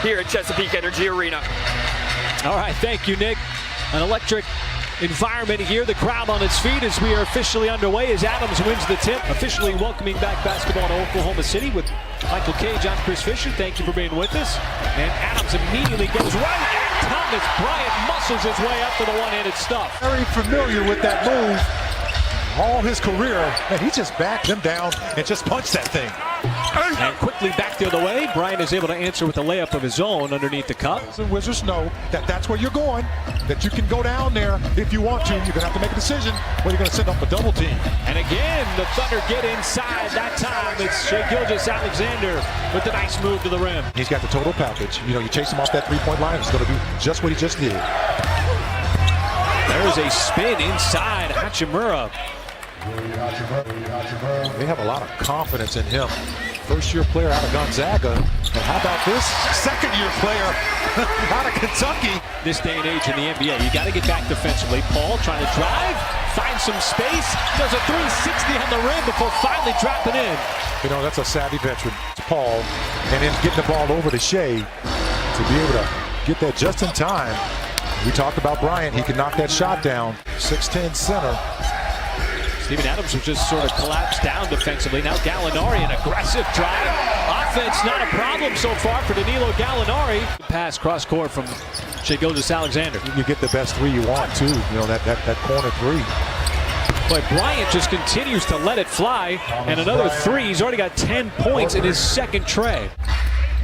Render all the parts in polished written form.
here at Chesapeake Energy Arena. All right, thank you, Nick. An electric environment here. The crowd on its feet as we are officially underway as Adams wins the tip. Officially welcoming back basketball to Oklahoma City with Michael Cage. I'm Chris Fisher. Thank you for being with us. And Adams immediately goes right at Thomas Bryant, muscles his way up to the one-handed stuff. Very familiar with that move all his career, and he just backed him down and just punched that thing. And quickly back the other way. Bryant is able to answer with a layup of his own underneath the cup. The Wizards know that that's where you're going, that you can go down there if you want to. You're going to have to make a decision whether you're going to send up a double team. And again, the Thunder get inside. That time it's Shai Gilgeous-Alexander with the nice move to the rim. He's got the total package. You know, you chase him off that three-point line, he's going to do just what he just did. There's a spin inside Hachimura. They have a lot of confidence in him. First-year player out of Gonzaga. And how about this? Second-year player out of Kentucky. This day and age in the NBA, you got to get back defensively. Paul trying to drive, find some space, does a 360 on the rim before finally dropping in. You know, that's a savvy veteran. It's Paul. And then getting the ball over to Shai to be able to get that just in time. We talked about Bryant. He can knock that shot down. 6'10" center. Steven Adams was just sort of collapsed down defensively. Now Gallinari, an aggressive drive. Offense not a problem so far for Danilo Gallinari. Pass cross court from Shai Gilgeous-Alexander. You get the best three you want too. You know, that corner three. But Bryant just continues to let it fly. And another three. He's already got 10 points in his second tray.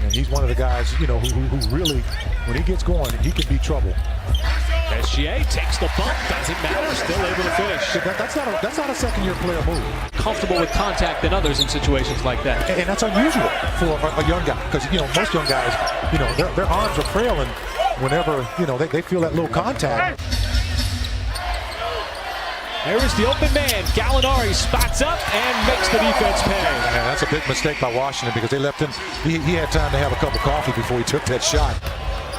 And he's one of the guys, you know, who really, when he gets going, he can be trouble. SGA takes the bump, doesn't matter, still able to finish. That's not a second-year player move. Comfortable with contact than others in situations like that. And that's unusual for a young guy, because, you know, most young guys, you know, their arms are frailing whenever, you know, they feel that little contact. There is the open man. Gallinari spots up and makes the defense pay. And that's a big mistake by Washington because they left him. He had time to have a cup of coffee before he took that shot.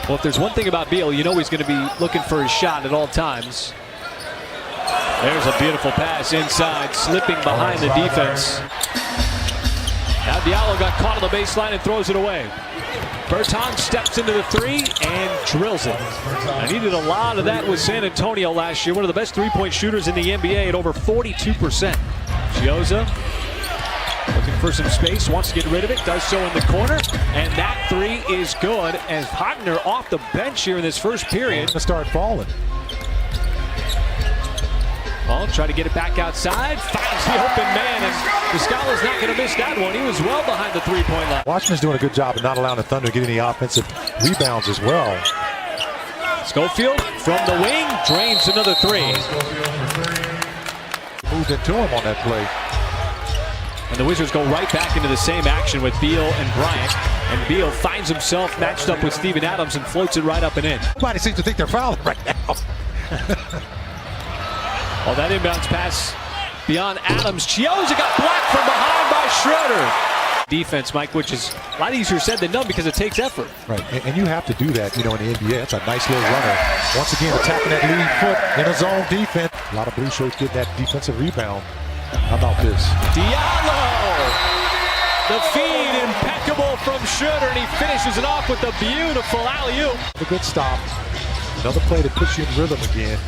Well, if there's one thing about Beal, you know he's going to be looking for his shot at all times. There's a beautiful pass inside, slipping behind the defense. Now Diallo got caught on the baseline and throws it away. Bertans steps into the three and drills it. I needed a lot of that with San Antonio last year. One of the best three-point shooters in the NBA at over 42%. Chiozza looking for some space, wants to get rid of it, does so in the corner, and that three is good as Hotner off the bench here in this first period. To start falling. Paul try to get it back outside, finds the open man, and Muscala's not going to miss that one. He was well behind the three-point line. Washington's doing a good job of not allowing the Thunder to get any offensive rebounds as well. Schofield from the wing drains another three. Moved into him on that play. And the Wizards go right back into the same action with Beal and Bryant. And Beal finds himself matched up with Steven Adams and floats it right up and in. Nobody seems to think they're fouling right now. Oh, that inbounds pass beyond Adams. Chiozza got blocked from behind by Schroeder. Defense, Mike, which is a lot easier said than done because it takes effort. Right, and you have to do that, you know, in the NBA. That's a nice little runner. Once again, attacking that lead foot in a zone defense. A lot of blue shirts get that defensive rebound. How about this? Diallo! The feed impeccable from Schroeder, and he finishes it off with a beautiful alley-oop. A good stop. Another play that puts you in rhythm again.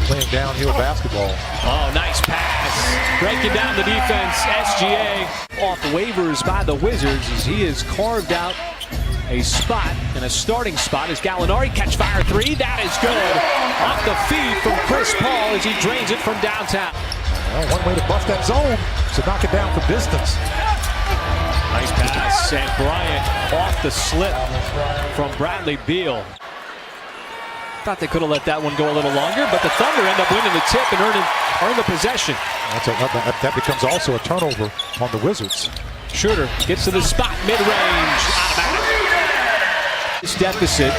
Playing downhill basketball. Oh, nice pass. Breaking down the defense. SGA off waivers by the Wizards as he has carved out a spot and a starting spot as Gallinari catch fire three. That is good. Off the feed from Chris Paul as he drains it from downtown. Well, one way to bust that zone is to knock it down from distance. Nice pass, and Bryant off the slip from Bradley Beal. Thought they could have let that one go a little longer, but the Thunder end up winning the tip and earn the possession. That becomes also a turnover on the Wizards. Schroeder gets to the spot, mid-range, automatic. This deficit,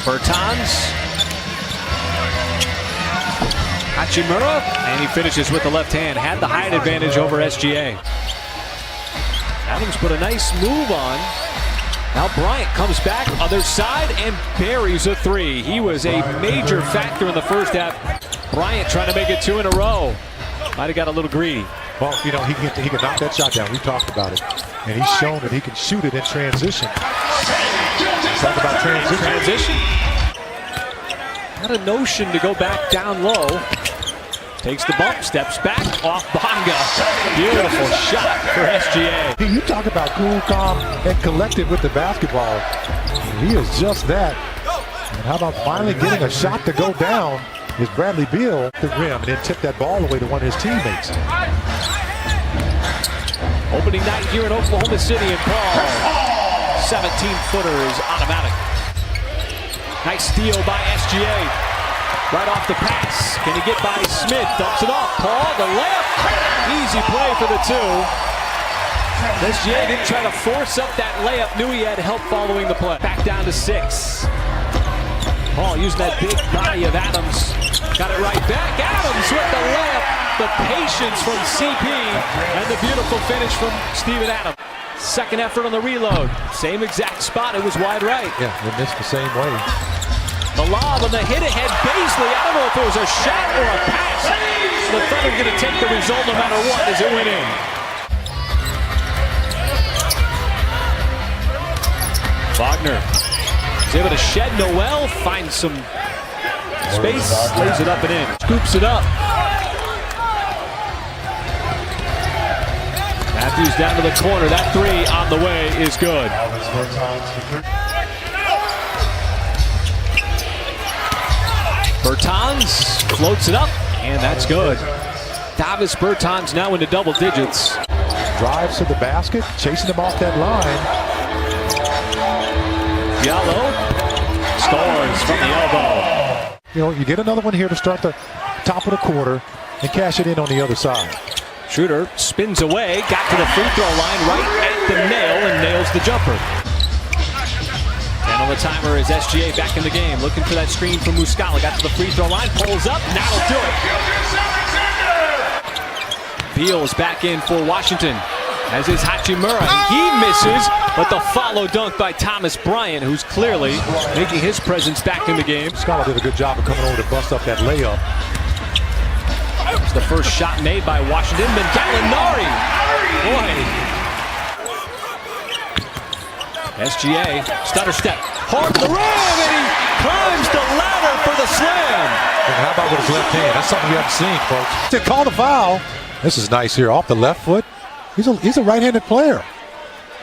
Bertans. Hachimura, and he finishes with the left hand. Had the height advantage over SGA. Adams put a nice move on. Now Bryant comes back, other side, and buries a three. He was a major factor in the first half. Bryant trying to make it two in a row. Might have got a little greedy. Well, you know, he can knock that shot down. We talked about it. And he's shown that he can shoot it in transition. Talk about transition. Had a notion to go back down low. Takes the bump, steps back, off Bonga. Beautiful shot for SGA. You talk about cool, calm, and collected with the basketball. He is just that. And how about finally getting a shot to go down is Bradley Beal at the rim and then tip that ball away to one of his teammates. Opening night here in Oklahoma City and Paul. 17-footer is automatic. Nice steal by SGA. Right off the pass. Can he get by Smith? Dumps it off. Paul, the layup. Easy play for the two. SGA didn't try to force up that layup. Knew he had help following the play. Back down to 6. Paul using that big body of Adams. Got it right back. Adams with the layup. The patience from CP. And the beautiful finish from Steven Adams. Second effort on the reload. Same exact spot. It was wide right. Yeah, they missed the same way. The lob on the hit-ahead Baisley. I don't know if it was a shot or a pass. The Thunder going to take the result no matter what as it went in. Wagner is able to shed Noel, finds some space, lays it up and in. Scoops it up. Matthews down to the corner. That three on the way is good. Bertans floats it up, and that's good. Davis Bertans now into double digits. Drives to the basket, chasing him off that line. Diallo scores from the elbow. You know, you get another one here to start the top of the quarter and cash it in on the other side. Schroeder spins away, got to the free throw line right at the nail and nails the jumper. And on the timer is SGA back in the game, looking for that screen from Muscala. Got to the free throw line, pulls up, that'll do it. Beal is back in for Washington, as is Hachimura. He misses, but the follow dunk by Thomas Bryant, who's clearly making his presence back in the game. Muscala did a good job of coming over to bust up that layup. It's the first shot made by Washington, then Gallinari. Boy. SGA, stutter step, hard to the rim, and he climbs the ladder for the slam. And how about with his left hand? That's something you haven't seen, folks. To call the foul. This is nice here, off the left foot. He's a right-handed player.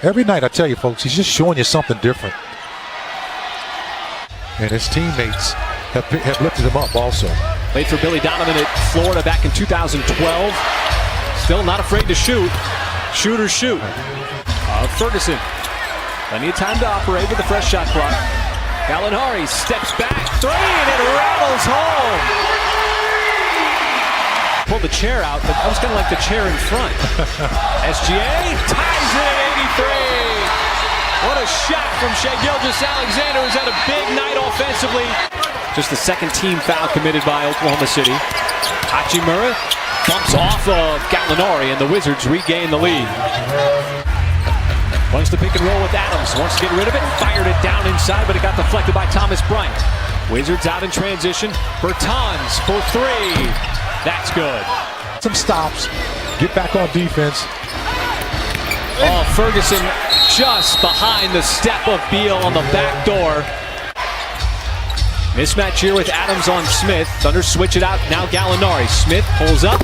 Every night, I tell you, folks, he's just showing you something different. And his teammates have lifted him up also. Played for Billy Donovan at Florida back in 2012. Still not afraid to shoot. Shoot or shoot. Ferguson. Plenty of time to operate with the fresh shot clock. Gallinari steps back, three, and it rattles home. Pulled the chair out, but that was kind of like the chair in front. SGA ties it at 83. What a shot from Shai Gilgeous-Alexander, who's had a big night offensively. Just the second team foul committed by Oklahoma City. Hachimura bumps off of Gallinari, and the Wizards regain the lead. Wants to pick and roll with Adams. Wants to get rid of it. Fired it down inside, but it got deflected by Thomas Bryant. Wizards out in transition. Bertans for three. That's good. Some stops. Get back on defense. Oh, Ferguson just behind the step of Beal on the back door. Mismatch here with Adams on Smith. Thunder switch it out. Now Gallinari. Smith pulls up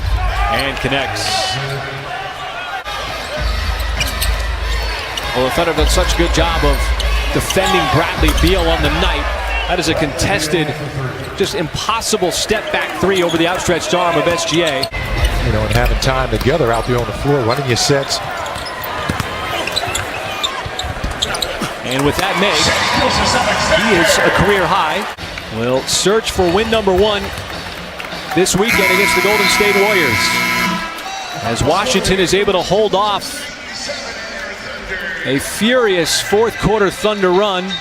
and connects. Well, the Thunder have done such a good job of defending Bradley Beal on the night. That is a contested, just impossible step-back three over the outstretched arm of SGA. You know, and having time together out there on the floor, running your sets. And with that make, he is a career high. Will search for win number 1 this weekend against the Golden State Warriors, as Washington is able to hold off a furious fourth quarter Thunder run.